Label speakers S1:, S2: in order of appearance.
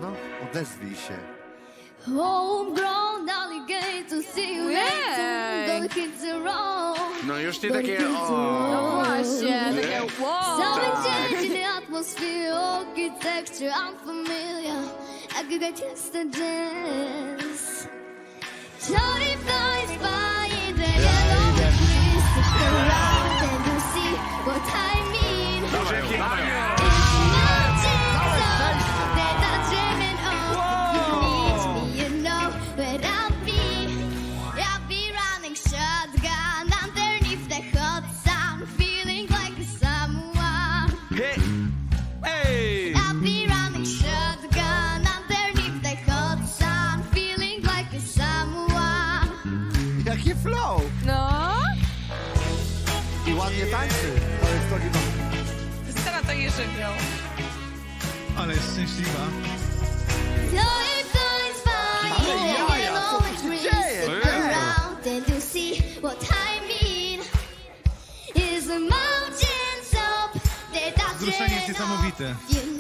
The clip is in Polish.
S1: No, odezwij się.
S2: Homegrown alligator, see you later. Don't hit the road.
S3: No już nie takie
S2: No
S4: właśnie, takie wow.
S2: Something changed in the atmosphere, architecture unfamiliar. I could get used to this. Shorty flies by in the yellow breeze. Stick around and you'll see what I mean.
S3: Dobrze,
S2: Mountains up, they're not dreaming of. You need me, you know where I'll be. I'll be running shotgun underneath the hot sun, feeling like someone.
S3: Hey! Hey!
S2: I'll be running shotgun underneath the hot sun, feeling like someone.
S1: Jaki flow!
S4: No.
S1: I ładnie tańczy. To jest to chyba.
S4: Scena to jeżywią.
S5: Ale jest szczęśliwa.
S2: So it goes by
S1: Ale
S2: in
S1: jaja,
S2: the
S1: co
S2: yellow
S1: tu się
S2: breeze.
S1: dzieje?
S2: Stick around and you'll see what I mean. Is the mountains up, they're not
S5: Wzruszenie jest
S2: dreaming of.
S5: niesamowite.
S2: You